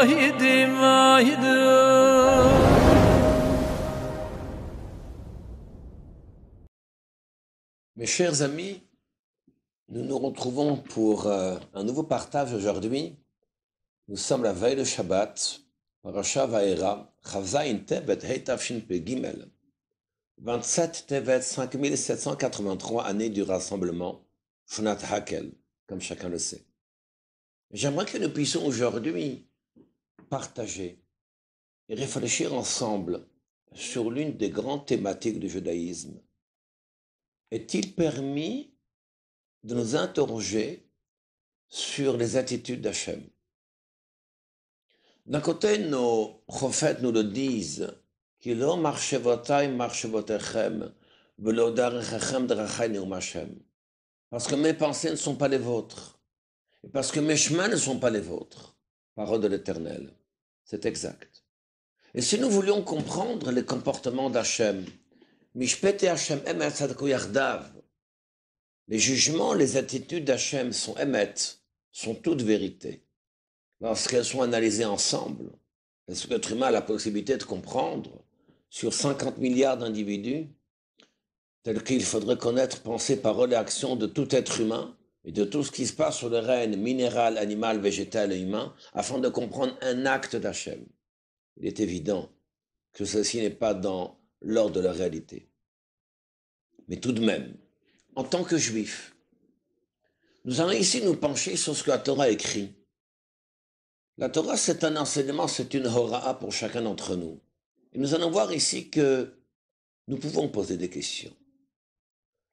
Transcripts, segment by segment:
Mes chers amis, nous nous retrouvons pour un nouveau partage aujourd'hui. Nous sommes la veille de Shabbat, Parasha Vaera, Chavzaïn Tevet Hei Tafshin Pe Gimel, 27 Tevet 5783 années du rassemblement, Shonat Hakel, comme chacun le sait. J'aimerais que nous puissions aujourd'hui partager et réfléchir ensemble sur l'une des grandes thématiques du judaïsme. Est-il permis de nous interroger sur les attitudes d'Hachem? D'un côté, nos prophètes nous le disent, Kilo marchevotai marchevotechem, velo darechechem drachai neum Hashem. Parce que mes pensées ne sont pas les vôtres, et parce que mes chemins ne sont pas les vôtres. Parole de l'Éternel. C'est exact. Et si nous voulions comprendre les comportements d'Hachem, Mishpete Hashem emet tzadko yardav, les jugements, les attitudes d'Hachem sont émet, sont toutes vérités. Lorsqu'elles sont analysées ensemble, est-ce que l'être humain a la possibilité de comprendre sur 50 milliards d'individus, tel qu'il faudrait connaître pensée, parole et action de tout être humain et de tout ce qui se passe sur le règne minéral, animal, végétal et humain, afin de comprendre un acte d'Hachem? Il est évident que ceci n'est pas dans l'ordre de la réalité. Mais tout de même, en tant que juifs, nous allons ici nous pencher sur ce que la Torah écrit. La Torah, c'est un enseignement, c'est une hora'a pour chacun d'entre nous. Et nous allons voir ici que nous pouvons poser des questions.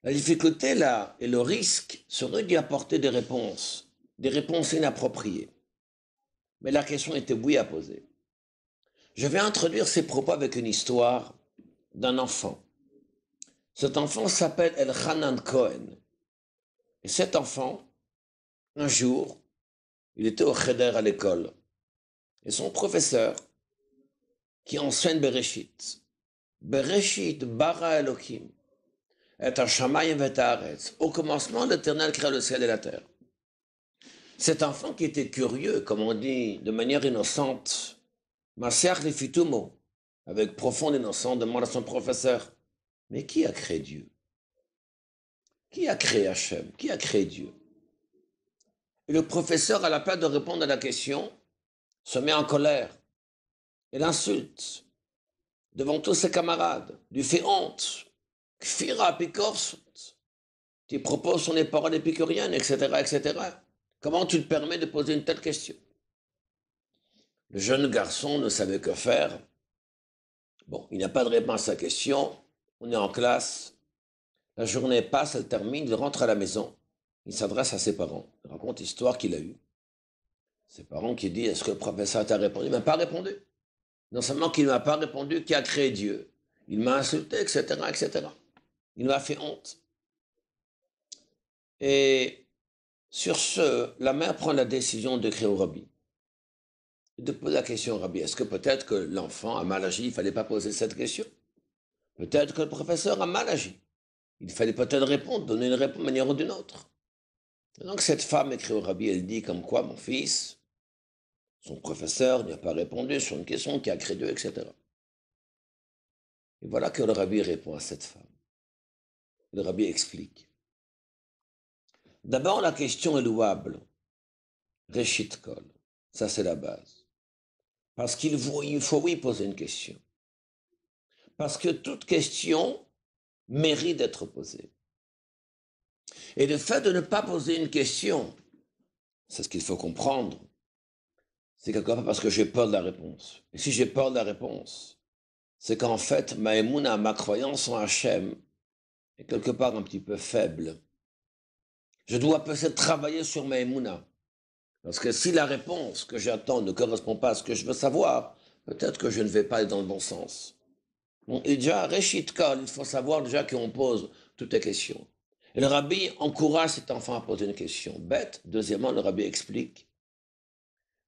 La difficulté là et le risque serait d'y apporter des réponses inappropriées. Mais la question était oui à poser. Je vais introduire ces propos avec une histoire d'un enfant. Cet enfant s'appelle Elchanan Cohen. Et cet enfant, un jour, il était au cheder à l'école. Et son professeur, qui enseigne Bereshit, Bereshit bara Elohim, et hashamayim et haaretz. Au commencement, l'Éternel créa le ciel et la terre. Cet enfant qui était curieux, comme on dit de manière innocente, Masiach lefitumo, avec profonde innocence, demande à son professeur, mais qui a créé Dieu? Qui a créé Hachem? Qui a créé Dieu? Et le professeur, à la place de répondre à la question, se met en colère et l'insulte devant tous ses camarades, lui fait honte. Kfira pikorsout. Tu proposes sur les paroles épicuriennes, etc., etc. Comment tu te permets de poser une telle question? Le jeune garçon ne savait que faire. Bon, il n'a pas de réponse à sa question. On est en classe. La journée passe, elle termine, il rentre à la maison. Il s'adresse à ses parents. Il raconte l'histoire qu'il a eue. Ses parents qui disent, est-ce que le professeur t'a répondu? Il ne m'a pas répondu. Non seulement qu'il ne m'a pas répondu, qui a créé Dieu. Il m'a insulté, etc., etc. Il m'a fait honte. Et sur ce, la mère prend la décision de crier au rabbi. De poser la question au rabbi, est-ce que peut-être que l'enfant a mal agi? Il ne fallait pas poser cette question. Peut-être que le professeur a mal agi. Il fallait peut-être répondre, donner une réponse de manière ou d'une autre. Et donc cette femme écrit au rabbi, elle dit comme quoi mon fils, son professeur n'y a pas répondu sur une question qui a créé Dieu, etc. Et voilà que le rabbi répond à cette femme. Le rabbi explique. D'abord, la question est louable. Reshit kol. Ça, c'est la base. Parce qu'il faut oui poser une question. Parce que toute question mérite d'être posée. Et le fait de ne pas poser une question, c'est ce qu'il faut comprendre, c'est quelque part parce que j'ai peur de la réponse. Et si j'ai peur de la réponse, c'est qu'en fait, ma émouna, ma croyance en Hachem, est quelque part un petit peu faible. Je dois peut-être travailler sur ma émouna. Parce que si la réponse que j'attends ne correspond pas à ce que je veux savoir, peut-être que je ne vais pas aller dans le bon sens. Bon, et déjà, Reshit Kol, il faut savoir déjà qu'on pose toutes les questions. Et le rabbi encourage cet enfant à poser une question bête. Deuxièmement, le rabbi explique,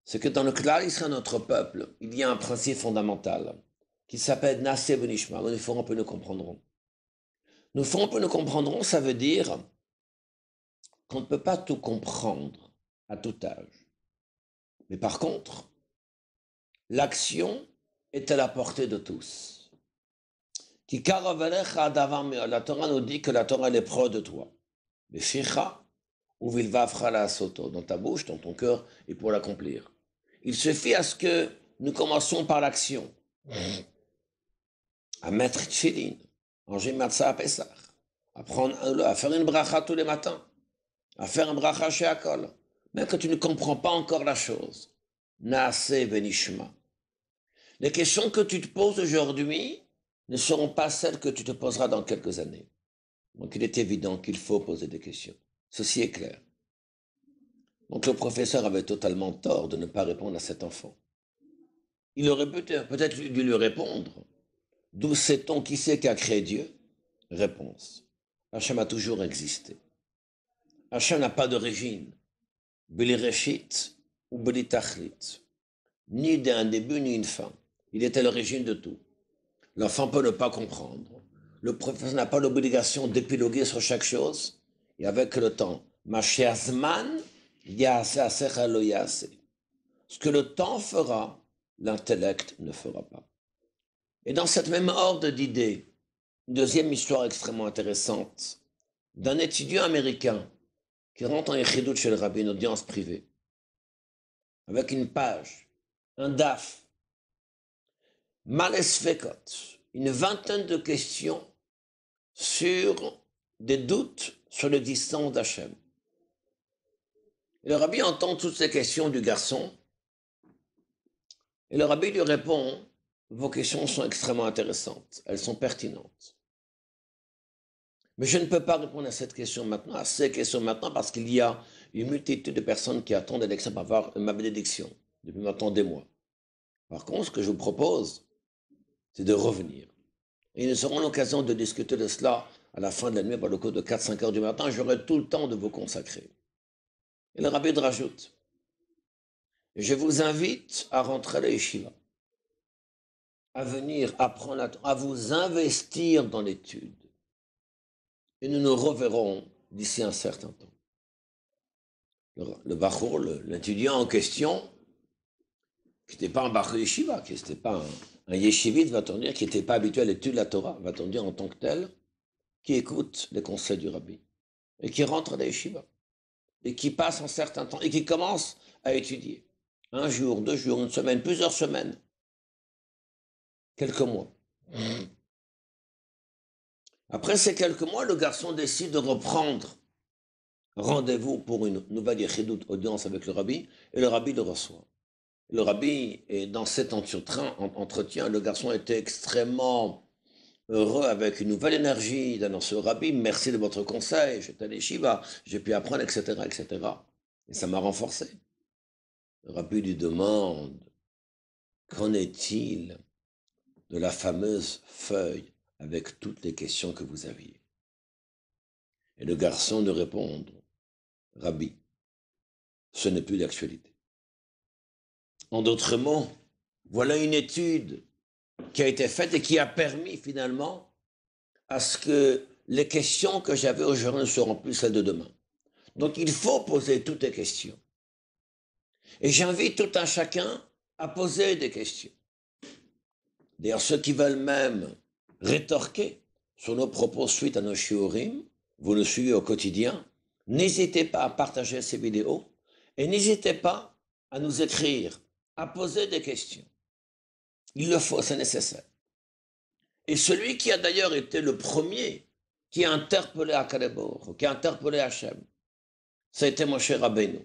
c'est que dans le Klal Israël, notre peuple, il y a un principe fondamental qui s'appelle Naseh Benishma. Nous ferons un peu, nous comprendrons. Nous ferons un peu, nous comprendrons, ça veut dire qu'on ne peut pas tout comprendre à tout âge. Mais par contre, L'action est à la portée de tous. La Torah nous dit que la Torah elle est proche de toi. Dans ta bouche, dans ton cœur, et pour l'accomplir. Il suffit à ce que nous commencions par l'action. À mettre tchilin, manger matzah à Pessah, à faire une bracha tous les matins, à faire un bracha chez Akol, même que tu ne comprends pas encore la chose. Naaseh venishma. Les questions que tu te poses aujourd'hui ne seront pas celles que tu te poseras dans quelques années. Donc il est évident qu'il faut poser des questions. Ceci est clair. Donc le professeur avait totalement tort de ne pas répondre à cet enfant. Il aurait peut-être dû lui répondre. D'où sait-on qui c'est qui a créé Dieu? Réponse. Hachem a toujours existé. Hachem n'a pas d'origine. Beli Reshit ou Beli Tachlit. Ni d'un début ni une fin. Il était l'origine de tout. L'enfant peut ne pas comprendre. Le professeur n'a pas l'obligation d'épiloguer sur chaque chose. Et avec le temps, Mashiachzman, ce que le temps fera, l'intellect ne fera pas. Et dans cette même ordre d'idées, une deuxième histoire extrêmement intéressante d'un étudiant américain qui rentre en Yechidut chez le rabbi, une audience privée, avec une page, un daf, malesfekot, une vingtaine de questions sur des doutes sur l'existence d'Hachem. Et le rabbi entend toutes ces questions du garçon, et le rabbi lui répond: vos questions sont extrêmement intéressantes, elles sont pertinentes. Mais je ne peux pas répondre à cette question maintenant, à ces questions maintenant, parce qu'il y a une multitude de personnes qui attendent l'élection pour avoir ma bénédiction, depuis maintenant des mois. Par contre, ce que je vous propose, c'est de revenir. Et nous aurons l'occasion de discuter de cela à la fin de la nuit, par le cours de 4-5 heures du matin, j'aurai tout le temps de vous consacrer. Et le rabbi rajoute: je vous invite à rentrer à la yeshiva, à venir apprendre, à vous investir dans l'étude. Et nous nous reverrons d'ici un certain temps. Le bachour, l'étudiant en question, qui n'était pas un bachour yeshiva, qui n'était pas un yeshivite, va-t-on dire, qui n'était pas habitué à l'étude de la Torah, va-t-on dire en tant que tel, qui écoute les conseils du rabbi, et qui rentre à la yeshiva, et qui passe un certain temps, et qui commence à étudier. Un jour, 2 jours, une semaine, plusieurs semaines, quelques mois. Après ces quelques mois, le garçon décide de reprendre rendez-vous pour une nouvelle yechidut, audience avec le rabbi, et le rabbi le reçoit. Le rabbi, et dans cet entretien, le garçon était extrêmement heureux, avec une nouvelle énergie d'annoncer au rabbi: merci de votre conseil, j'étais allé Shiva, j'ai pu apprendre, etc., etc. Et ça m'a renforcé. Le rabbi lui demande: qu'en est-il de la fameuse feuille avec toutes les questions que vous aviez? Et le garçon de répondre: rabbi, ce n'est plus d'actualité. En d'autres mots, voilà une étude qui a été faite et qui a permis finalement à ce que les questions que j'avais aujourd'hui ne seront plus celles de demain. Donc il faut poser toutes les questions. Et j'invite tout un chacun à poser des questions. D'ailleurs, ceux qui veulent même rétorquer sur nos propos suite à nos shiurim, vous le suivez au quotidien, n'hésitez pas à partager ces vidéos et n'hésitez pas à nous écrire, à poser des questions. Il le faut, c'est nécessaire. Et celui qui a d'ailleurs été le premier qui a interpellé Akadebor, qui a interpellé Hachem, ça a été Moshe Rabbeinu.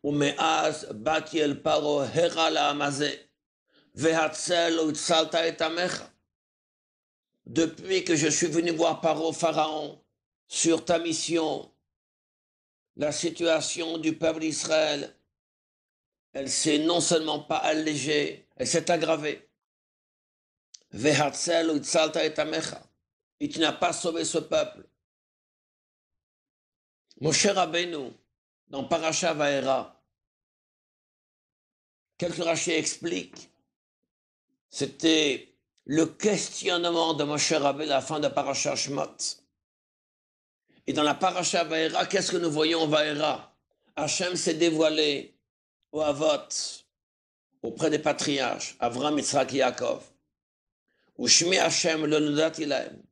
Umeaz bati el paro hera la'amazeh vehatzel u'tzalta et amecha. Depuis que je suis venu voir Paro, Pharaon, sur ta mission, la situation du peuple d'Israël, elle s'est non seulement pas allégée, elle s'est aggravée. Vehatzel u'tzalta et amecha. Et tu n'as pas sauvé ce peuple. Moshe Rabbeinu, dans Parashat Vaera, quelques Rashi expliquent, c'était le questionnement de Moshe Rabbeinu à la fin de Parashat Shemot. Et dans la Parashat Vaera, qu'est-ce que nous voyons en Vaera? Hachem s'est dévoilé au Havot, auprès des patriarches, Avram, Yitzhak et Yaakov, où Shmi Hashem le nodati lahem.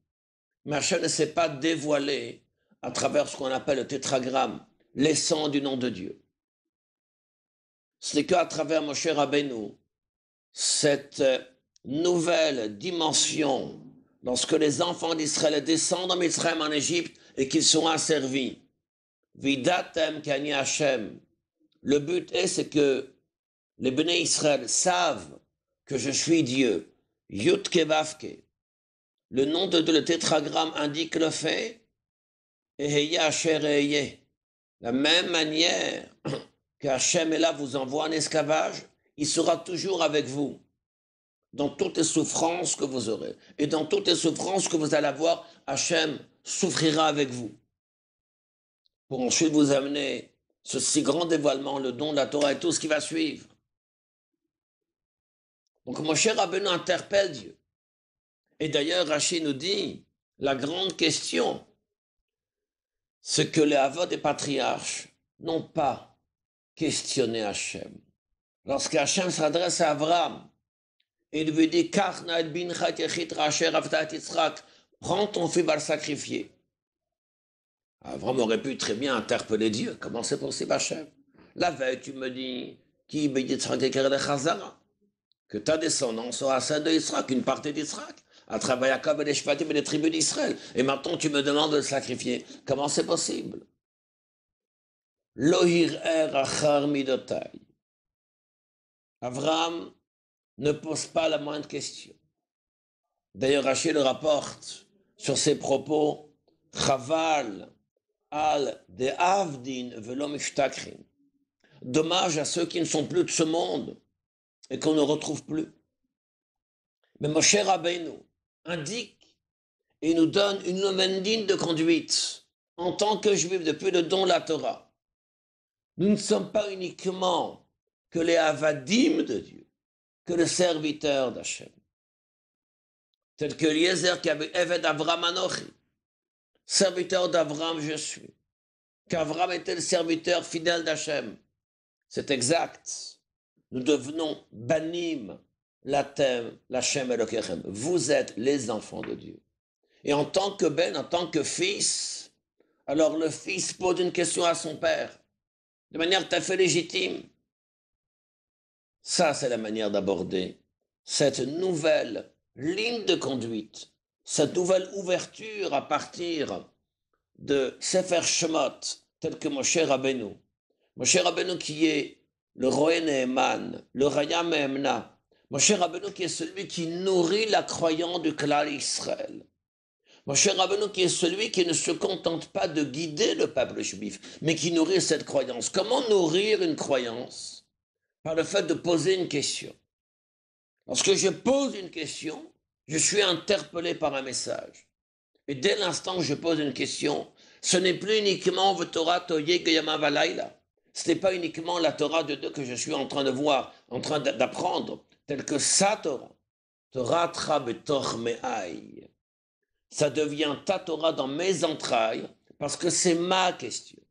Mais Hashem ne s'est pas dévoilé à travers ce qu'on appelle le tétragramme, l'essence du nom de Dieu. Ce n'est qu'à travers Moshe Rabbeinu, cette nouvelle dimension, lorsque les enfants d'Israël descendent en Mitzrayim, en Égypte, et qu'ils sont asservis. Vidatem kani Hashem. Le but est, c'est que les béné Israël savent que je suis Dieu. Yutke Vavke. Le nom de Dieu, le tétragramme indique le fait. Eheya Asher Eheye. La même manière qu'Hachem est là, vous envoie en esclavage, il sera toujours avec vous dans toutes les souffrances que vous aurez. Et dans toutes les souffrances que vous allez avoir, Hachem souffrira avec vous. Pour ensuite vous amener ce si grand dévoilement, le don de la Torah et tout ce qui va suivre. Donc Moshe Rabbeinu interpelle Dieu. Et d'ailleurs, Rashi nous dit, la grande question, c'est que les avos des patriarches n'ont pas questionné Hachem. Lorsque Hachem s'adresse à Abraham, il lui dit, prends ton fils, va le sacrifier. Abraham aurait pu très bien interpeller Dieu. Comment c'est possible, Hachem? La veille, tu me dis, que ta descendance sera celle de Israël, une partie d'Israël, à travers Jacob et les Shvatim et les tribus d'Israël. Et maintenant, tu me demandes de le sacrifier. Comment c'est possible? Lohir er achar midotai. Abraham ne pose pas la moindre question. D'ailleurs, Rachid le rapporte sur ses propos, Chaval al de avdin velom ishtakrin. Dommage à ceux qui ne sont plus de ce monde et qu'on ne retrouve plus. Mais Moshe Rabbeinu indique et nous donne une nouvelle ligne de conduite en tant que juifs depuis le don de la Torah. Nous ne sommes pas uniquement que les avadim de Dieu, que le serviteur d'Hachem. Tel que Eliezer qui avait Eved Avram Anochi, serviteur d'Avram je suis, qu'Avram était le serviteur fidèle d'Hachem. C'est exact. Nous devenons banim latem l'Hachem Elokechem. Vous êtes les enfants de Dieu. Et en tant que ben, en tant que fils, alors le fils pose une question à son père, de manière tout à fait légitime. Ça, c'est la manière d'aborder cette nouvelle ligne de conduite, cette nouvelle ouverture à partir de Sefer Shemot, tel que Moshe Rabbeinu. Moshe Rabbeinu qui est le Roé Neeman, le Raya Mehemna. Moshe Rabbeinu qui est celui qui nourrit la croyance du Klal Israël. Moshe Rabbeinu qui est celui qui ne se contente pas de guider le peuple juif, mais qui nourrit cette croyance. Comment nourrir une croyance? Par le fait de poser une question. Lorsque je pose une question, je suis interpellé par un message. Et dès l'instant que je pose une question, ce n'est plus uniquement Torah Toye Geyama Valaila. Ce n'est pas uniquement la Torah de Dieu que je suis en train de voir, en train d'apprendre, telle que sa Torah. Torah Tra Betor Me'ai. Ça devient ta Torah dans mes entrailles, parce que c'est ma question.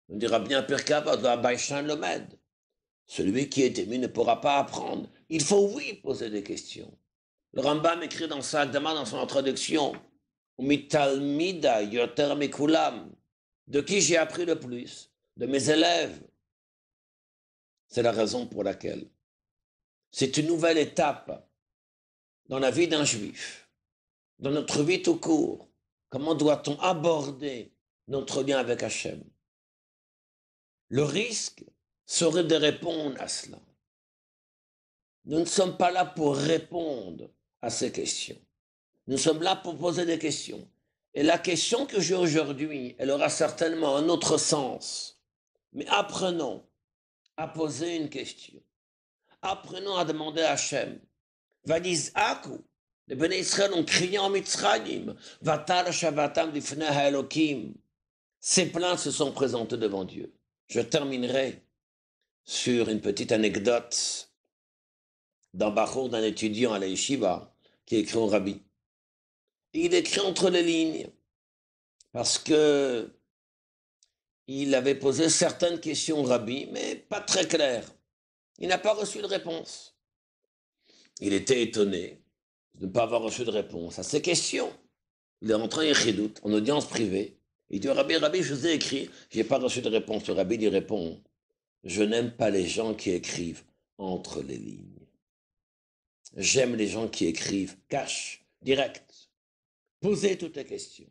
On dira bien Pirkava, Baishan Lomed. Celui qui est ému ne pourra pas apprendre. Il faut, oui, poser des questions. Le Rambam écrit dans sa Akdama, dans son introduction, Mitalmida yoter mikulam, de qui j'ai appris le plus, de mes élèves. C'est la raison pour laquelle c'est une nouvelle étape dans la vie d'un juif, dans notre vie tout court. Comment doit-on aborder notre lien avec Hachem? Le risque serait de répondre à cela. Nous ne sommes pas là pour répondre à ces questions. Nous sommes là pour poser des questions. Et la question que j'ai aujourd'hui, elle aura certainement un autre sens. Mais apprenons à poser une question. Apprenons à demander à Hachem. Vadizaku, les Béné Israël ont crié en Mitzrayim. Vatal Shavatam Difnei HaElokim. Ces plaintes se sont présentées devant Dieu. Je terminerai sur une petite anecdote d'un bachour, d'un étudiant à la yeshiva qui écrit au rabbi. Il écrit entre les lignes parce que il avait posé certaines questions au rabbi, mais pas très claires. Il n'a pas reçu de réponse. Il était étonné de ne pas avoir reçu de réponse à ses questions. Il est rentré en audience privée. Il dit au Rabbi, Rabbi, je vous ai écrit, je n'ai pas reçu de réponse. Le Rabbi lui répond, je n'aime pas les gens qui écrivent entre les lignes. J'aime les gens qui écrivent cash, direct. Posez toutes les questions.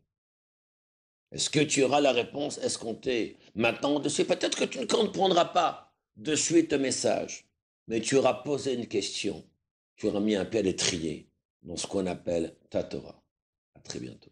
Est-ce que tu auras la réponse escomptée maintenant de suite? Peut-être que tu ne comprendras pas de suite le message, mais tu auras posé une question. Tu auras mis un pied à l'étrier dans ce qu'on appelle ta Torah. À très bientôt.